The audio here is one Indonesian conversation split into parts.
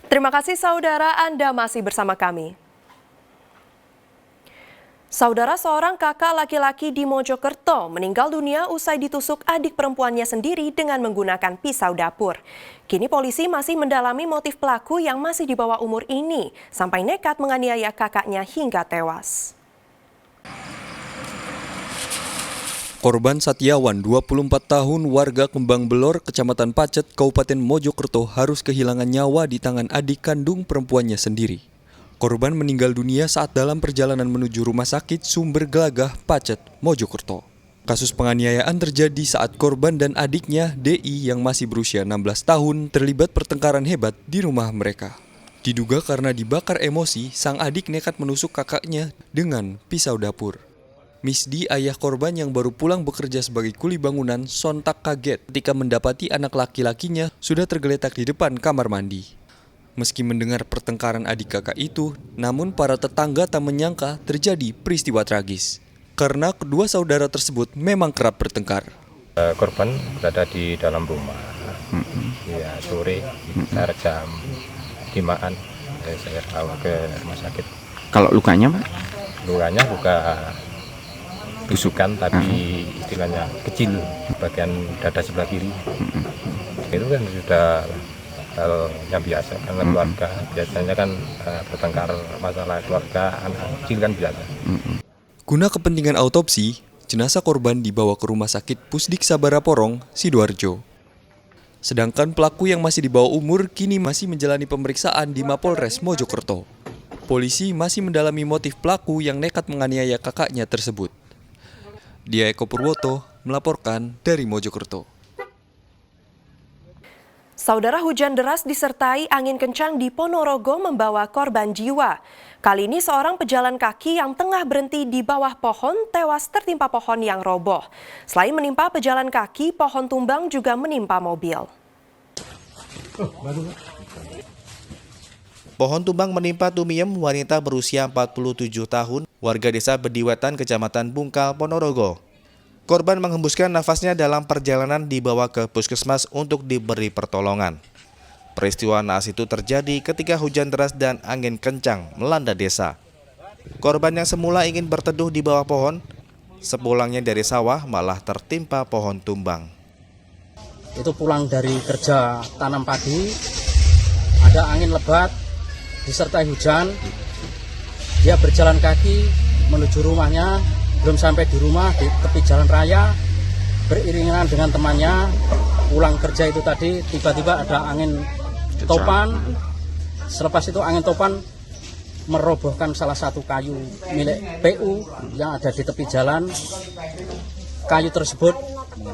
Terima kasih saudara, Anda masih bersama kami. Saudara, seorang kakak laki-laki di Mojokerto meninggal dunia usai ditusuk adik perempuannya sendiri dengan menggunakan pisau dapur. Kini polisi masih mendalami motif pelaku yang masih di bawah umur ini sampai nekat menganiaya kakaknya hingga tewas. Korban Satyawan, 24 tahun, warga Kembang Belor, Kecamatan Pacet, Kabupaten Mojokerto harus kehilangan nyawa di tangan adik kandung perempuannya sendiri. Korban meninggal dunia saat dalam perjalanan menuju rumah sakit Sumber Gelagah, Pacet, Mojokerto. Kasus penganiayaan terjadi saat korban dan adiknya, DI yang masih berusia 16 tahun, terlibat pertengkaran hebat di rumah mereka. Diduga karena dibakar emosi, sang adik nekat menusuk kakaknya dengan pisau dapur. Misdi, ayah korban yang baru pulang bekerja sebagai kuli bangunan, sontak kaget ketika mendapati anak laki-lakinya sudah tergeletak di depan kamar mandi. Meski mendengar pertengkaran adik kakak itu, namun para tetangga tak menyangka terjadi peristiwa tragis. Karena kedua saudara tersebut memang kerap bertengkar. Korban berada di dalam rumah. Ya, sore, sekitar jam 5-an, saya bawa ke rumah sakit. Kalau lukanya, Pak? Lukanya luka tusukan, tapi istilahnya kecil, bagian dada sebelah kiri. Itu kan sudah hal yang biasa, karena keluarga biasanya kan bertengkar masalah keluarga, anak kecil kan biasa. Guna kepentingan autopsi, jenazah korban dibawa ke Rumah Sakit Pusdik Sabara Porong, Sidoarjo. Sedangkan pelaku yang masih di bawah umur kini masih menjalani pemeriksaan di Mapolres Mojokerto. Polisi masih mendalami motif pelaku yang nekat menganiaya kakaknya tersebut. Dia Eko Purwoto melaporkan dari Mojokerto. Saudara, hujan deras disertai angin kencang di Ponorogo membawa korban jiwa. Kali ini seorang pejalan kaki yang tengah berhenti di bawah pohon tewas tertimpa pohon yang roboh. Selain menimpa pejalan kaki, pohon tumbang juga menimpa mobil. Pohon tumbang menimpa Tumiem, wanita berusia 47 tahun, warga desa Bediwetan, Kecamatan Bungkal, Ponorogo. Korban menghembuskan nafasnya dalam perjalanan dibawa ke puskesmas untuk diberi pertolongan. Peristiwa naas itu terjadi ketika hujan deras dan angin kencang melanda desa. Korban yang semula ingin berteduh di bawah pohon, sepulangnya dari sawah malah tertimpa pohon tumbang. Itu pulang dari kerja tanam padi, ada angin lebat, disertai hujan. Dia berjalan kaki menuju rumahnya, belum sampai di rumah di tepi jalan raya, beriringan dengan temannya pulang kerja itu tadi, tiba-tiba ada angin topan. Selepas itu angin topan merobohkan salah satu kayu milik PU yang ada di tepi jalan. Kayu tersebut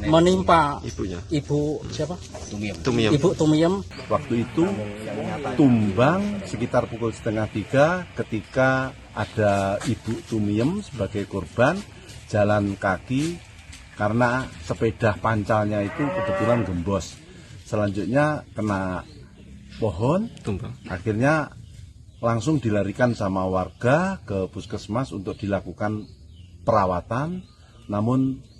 menimpa ibu siapa? Tumiem. Ibu Tumiem. Waktu itu tumbang sekitar pukul 2:30 ketika ada Ibu Tumiem sebagai korban jalan kaki karena sepeda pancalnya itu kebetulan gembos. Selanjutnya kena pohon, tumbang. Akhirnya langsung dilarikan sama warga ke puskesmas untuk dilakukan perawatan. Namun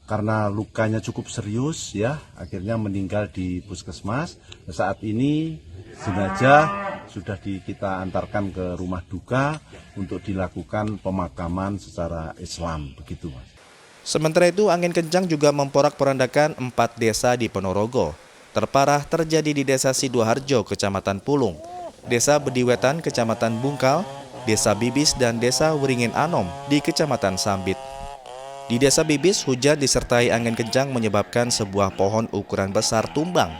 karena lukanya cukup serius ya, akhirnya meninggal di puskesmas. Saat ini jenazah sudah kita antarkan ke rumah duka untuk dilakukan pemakaman secara Islam, begitu Mas. Sementara itu angin kencang juga memporak-porandakan 4 desa di Ponorogo. Terparah terjadi di Desa Sidoarjo, Kecamatan Pulung, Desa Bediwetan, Kecamatan Bungkal, Desa Bibis dan Desa Wiringin Anom di Kecamatan Sambit. Di Desa Bibis, hujan disertai angin kencang menyebabkan sebuah pohon ukuran besar tumbang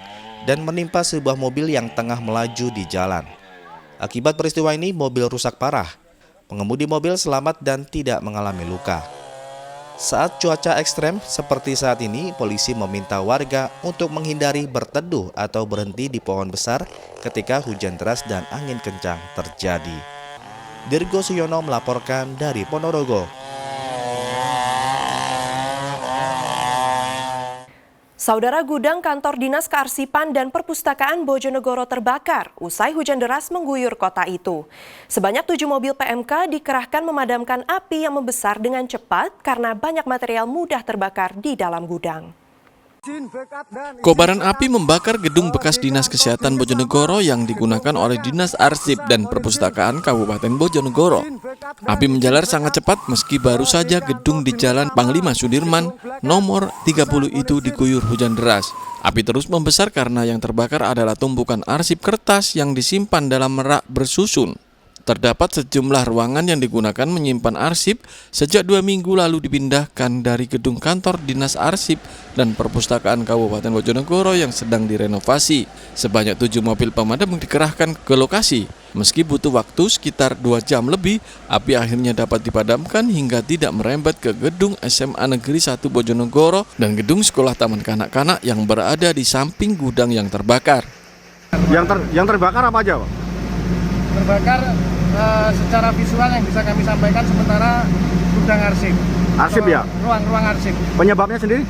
dan menimpa sebuah mobil yang tengah melaju di jalan. Akibat peristiwa ini, mobil rusak parah. Pengemudi mobil selamat dan tidak mengalami luka. Saat cuaca ekstrem seperti saat ini, polisi meminta warga untuk menghindari berteduh atau berhenti di pohon besar ketika hujan deras dan angin kencang terjadi. Dirgo Suyono melaporkan dari Ponorogo. Saudara, gudang kantor Dinas Kearsipan dan Perpustakaan Bojonegoro terbakar usai hujan deras mengguyur kota itu. Sebanyak 7 mobil PMK dikerahkan memadamkan api yang membesar dengan cepat karena banyak material mudah terbakar di dalam gudang. Kobaran api membakar gedung bekas Dinas Kesehatan Bojonegoro yang digunakan oleh Dinas Arsip dan Perpustakaan Kabupaten Bojonegoro. Api menjalar sangat cepat meski baru saja gedung di Jalan Panglima Sudirman nomor 30 itu diguyur hujan deras. Api terus membesar karena yang terbakar adalah tumpukan arsip kertas yang disimpan dalam rak bersusun. Terdapat sejumlah ruangan yang digunakan menyimpan arsip sejak 2 minggu lalu dipindahkan dari gedung kantor Dinas Arsip dan Perpustakaan Kabupaten Bojonegoro yang sedang direnovasi. Sebanyak 7 mobil pemadam dikerahkan ke lokasi. Meski butuh waktu sekitar 2 jam lebih, api akhirnya dapat dipadamkan hingga tidak merembet ke gedung SMA Negeri 1 Bojonegoro dan gedung sekolah taman kanak-kanak yang berada di samping gudang yang terbakar. Yang terbakar apa aja, Pak? Terbakar secara visual yang bisa kami sampaikan sementara gudang arsip. Arsip ya? Ruang arsip. Penyebabnya sendiri?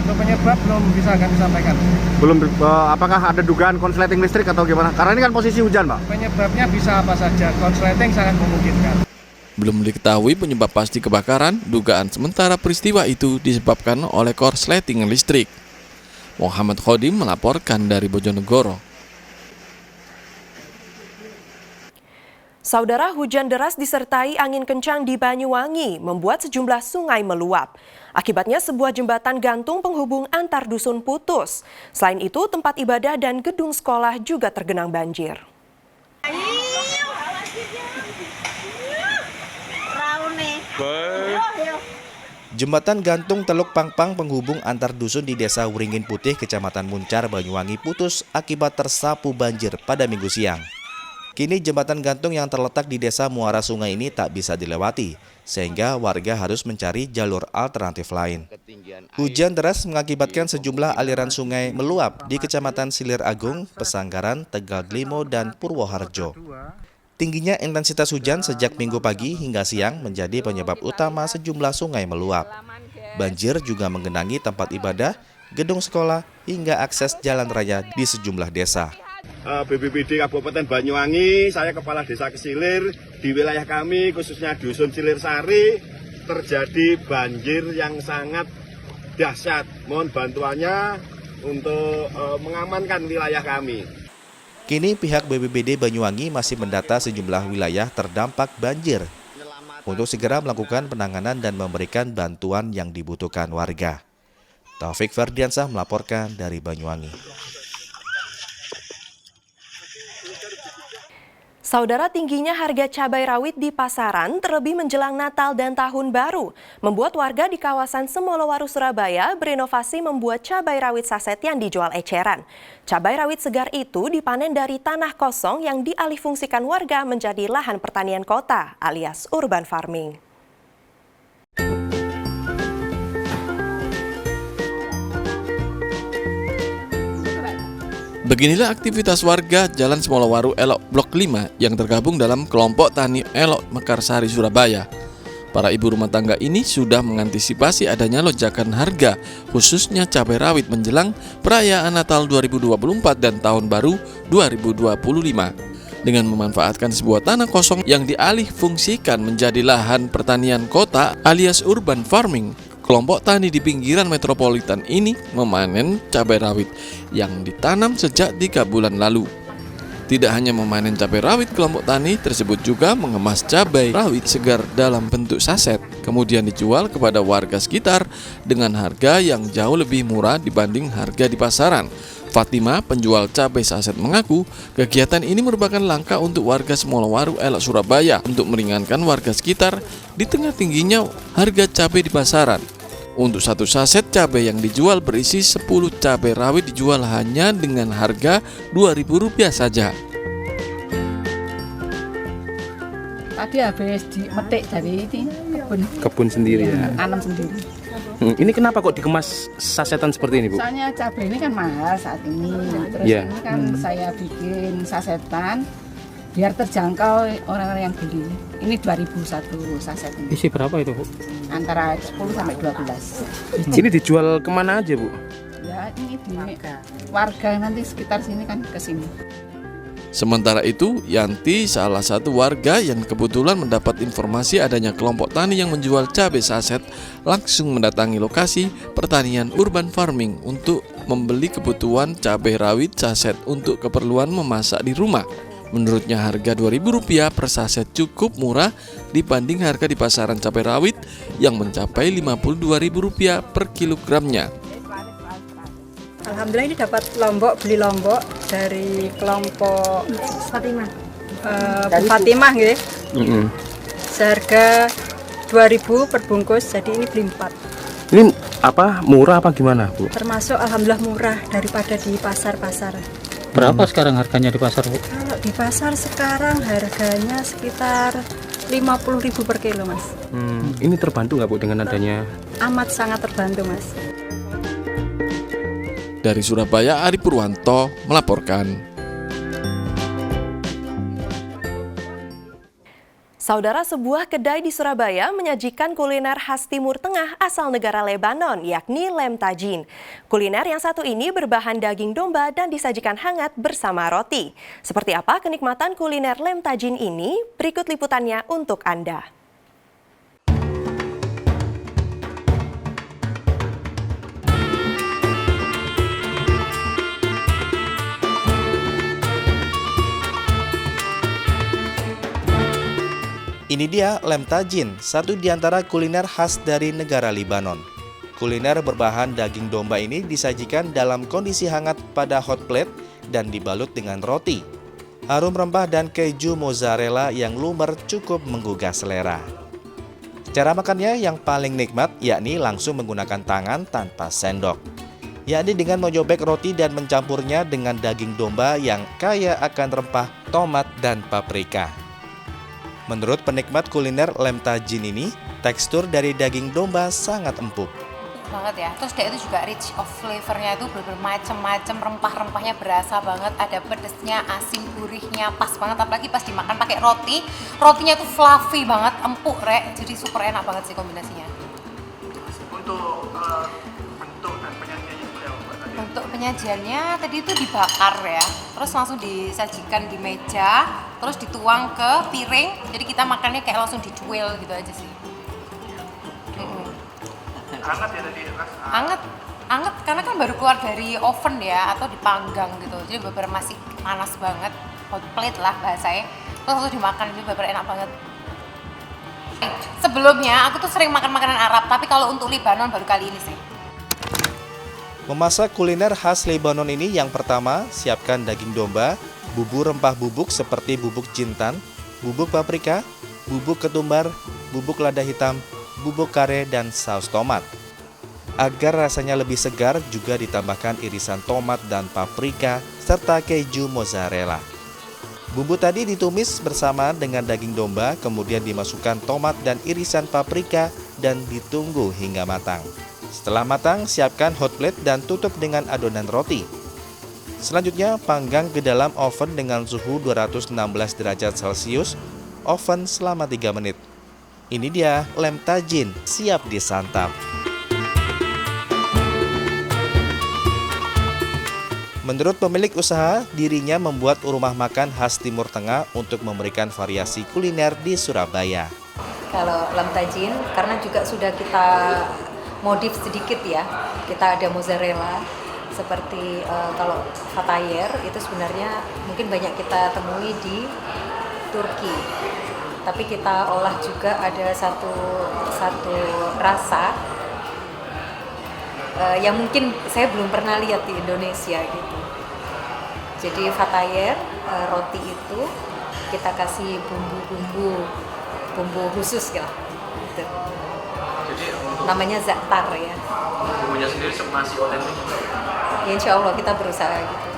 Untuk penyebab belum bisa kami sampaikan. Belum, apakah ada dugaan konsleting listrik atau gimana? Karena ini kan posisi hujan, Pak. Penyebabnya bisa apa saja, konsleting sangat memungkinkan. Belum diketahui penyebab pasti kebakaran, dugaan sementara peristiwa itu disebabkan oleh korsleting listrik. Muhammad Khodim melaporkan dari Bojonegoro. Saudara, hujan deras disertai angin kencang di Banyuwangi membuat sejumlah sungai meluap. Akibatnya sebuah jembatan gantung penghubung antar dusun putus. Selain itu, tempat ibadah dan gedung sekolah juga tergenang banjir. Jembatan gantung Teluk Pangpang penghubung antar dusun di Desa Wringin Putih, Kecamatan Muncar, Banyuwangi putus akibat tersapu banjir pada Minggu siang. Kini jembatan gantung yang terletak di desa muara sungai ini tak bisa dilewati, sehingga warga harus mencari jalur alternatif lain. Hujan deras mengakibatkan sejumlah aliran sungai meluap di Kecamatan Silir Agung, Pesanggaran, Tegal Glimo, dan Purwoharjo. Tingginya intensitas hujan sejak Minggu pagi hingga siang menjadi penyebab utama sejumlah sungai meluap. Banjir juga menggenangi tempat ibadah, gedung sekolah, hingga akses jalan raya di sejumlah desa. BPBD Kabupaten Banyuwangi, saya Kepala Desa Kesilir, di wilayah kami khususnya Dusun Silir Sari terjadi banjir yang sangat dahsyat. Mohon bantuannya untuk mengamankan wilayah kami. Kini pihak BPBD Banyuwangi masih mendata sejumlah wilayah terdampak banjir untuk segera melakukan penanganan dan memberikan bantuan yang dibutuhkan warga. Taufik Ferdiansah melaporkan dari Banyuwangi. Saudara, tingginya harga cabai rawit di pasaran terlebih menjelang Natal dan Tahun Baru membuat warga di kawasan Semolowaru, Surabaya berinovasi membuat cabai rawit saset yang dijual eceran. Cabai rawit segar itu dipanen dari tanah kosong yang dialihfungsikan warga menjadi lahan pertanian kota alias urban farming. Beginilah aktivitas warga Jalan Semolowaru Elok Blok 5 yang tergabung dalam kelompok Tani Elok Mekarsari, Surabaya. Para ibu rumah tangga ini sudah mengantisipasi adanya lonjakan harga, khususnya cabai rawit menjelang perayaan Natal 2024 dan Tahun Baru 2025. Dengan memanfaatkan sebuah tanah kosong yang dialih fungsikan menjadi lahan pertanian kota alias urban farming, kelompok tani di pinggiran metropolitan ini memanen cabai rawit yang ditanam sejak 3 bulan lalu. Tidak hanya memanen cabai rawit, kelompok tani tersebut juga mengemas cabai rawit segar dalam bentuk saset, kemudian dijual kepada warga sekitar dengan harga yang jauh lebih murah dibanding harga di pasaran. Fatima, penjual cabai saset, mengaku kegiatan ini merupakan langkah untuk warga Semolowaru Elok, Surabaya untuk meringankan warga sekitar di tengah tingginya harga cabai di pasaran. Untuk satu saset cabai yang dijual berisi 10 cabai rawit dijual hanya dengan harga Rp2.000 saja. Tadi habis dimetik dari ini Kebun sendiri ya. Tanam sendiri. Ini kenapa kok dikemas sasetan seperti ini, Bu? Soalnya cabai ini kan mahal saat ini. Terus Yeah. ini kan saya bikin sasetan biar terjangkau orang-orang yang beli. Ini 2.000 satu saset ini. Isi berapa itu, Bu? Antara 10 sampai 12. Ini dijual kemana aja, Bu? Ya, ini di warga nanti sekitar sini kan ke sini. Sementara itu, Yanti, salah satu warga yang kebetulan mendapat informasi adanya kelompok tani yang menjual cabai saset, langsung mendatangi lokasi pertanian urban farming untuk membeli kebutuhan cabai rawit saset untuk keperluan memasak di rumah. Menurutnya harga Rp2.000 per saset cukup murah dibanding harga di pasaran cabai rawit yang mencapai Rp52.000 per kilogramnya. Alhamdulillah ini dapat beli lombok dari kelompok Fatimah. Fatimah gitu. Seharga 2.000 per bungkus, jadi ini beli 4. Ini apa, murah apa gimana, Bu? Termasuk alhamdulillah murah daripada di pasar-pasar. Berapa sekarang harganya di pasar, Bu? Kalau di pasar sekarang harganya sekitar 50.000 per kilo, Mas. Ini terbantu nggak, Bu, dengan adanya? Amat sangat terbantu, Mas. Dari Surabaya, Ari Purwanto melaporkan. Saudara, sebuah kedai di Surabaya menyajikan kuliner khas Timur Tengah asal negara Lebanon, yakni lem tajin. Kuliner yang satu ini berbahan daging domba dan disajikan hangat bersama roti. Seperti apa kenikmatan kuliner lem tajin ini? Berikut liputannya untuk Anda. Ini dia lem tajin, satu di antara kuliner khas dari negara Lebanon. Kuliner berbahan daging domba ini disajikan dalam kondisi hangat pada hot plate dan dibalut dengan roti. Harum rempah dan keju mozzarella yang lumer cukup menggugah selera. Cara makannya yang paling nikmat yakni langsung menggunakan tangan tanpa sendok, yakni dengan menyobek roti dan mencampurnya dengan daging domba yang kaya akan rempah, tomat, dan paprika. Menurut penikmat kuliner lem tajin ini, tekstur dari daging domba sangat empuk. Banget ya, terus dia itu juga rich of flavornya itu bermacam-macam, rempah-rempahnya berasa banget, ada pedesnya, asin, gurihnya, pas banget, apalagi pas dimakan pakai roti, rotinya itu fluffy banget, empuk rek, jadi super enak banget sih kombinasinya. Untuk bentuk dan penyajiannya seperti apa? Untuk penyajiannya tadi itu dibakar ya, terus langsung disajikan di meja, terus dituang ke piring, jadi kita makannya kayak langsung dicuil gitu aja sih. Hangat ya tadi, Mas? Anget karena kan baru keluar dari oven ya, atau dipanggang gitu, jadi bener-bener masih panas banget, hot plate lah bahasanya, terus langsung dimakan, jadi bener-bener enak banget. Sebelumnya aku tuh sering makan makanan Arab, tapi kalau untuk Lebanon baru kali ini sih. Memasak kuliner khas Lebanon ini yang pertama, siapkan daging domba, bumbu rempah bubuk seperti bubuk jintan, bubuk paprika, bubuk ketumbar, bubuk lada hitam, bubuk kare, dan saus tomat. Agar rasanya lebih segar, juga ditambahkan irisan tomat dan paprika, serta keju mozzarella. Bumbu tadi ditumis bersama dengan daging domba, kemudian dimasukkan tomat dan irisan paprika, dan ditunggu hingga matang. Setelah matang, siapkan hot plate dan tutup dengan adonan roti. Selanjutnya, panggang ke dalam oven dengan suhu 216 derajat Celcius, oven selama 3 menit. Ini dia lem tajin, siap disantap. Menurut pemilik usaha, dirinya membuat rumah makan khas Timur Tengah untuk memberikan variasi kuliner di Surabaya. Kalau lem tajin, karena juga sudah kita modif sedikit ya, kita ada mozzarella, seperti kalau fatayer itu sebenarnya mungkin banyak kita temui di Turki, tapi kita olah juga ada satu rasa yang mungkin saya belum pernah lihat di Indonesia gitu. Jadi fatayer, roti itu kita kasih bumbu khusus ya, gitu. Jadi Namanya za'atar ya. bumbunya sendiri masih otentik? Ya insya Allah kita berusaha gitu.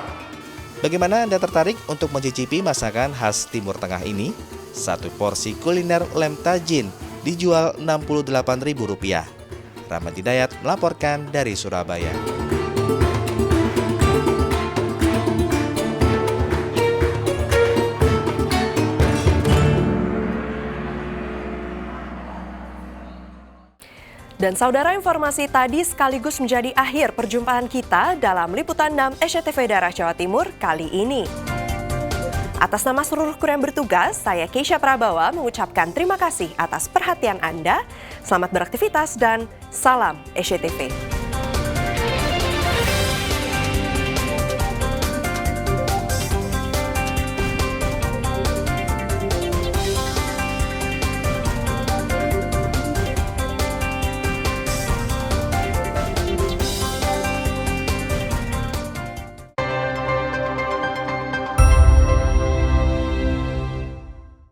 Bagaimana Anda tertarik untuk mencicipi masakan khas Timur Tengah ini? Satu porsi kuliner lem tajin dijual Rp68.000. Rahmat Hidayat melaporkan dari Surabaya. Dan saudara, informasi tadi sekaligus menjadi akhir perjumpaan kita dalam Liputan 6 SCTV Daerah Jawa Timur kali ini. Atas nama seluruh kru yang bertugas, saya Keisha Prabawa mengucapkan terima kasih atas perhatian Anda. Selamat beraktivitas dan salam SCTV.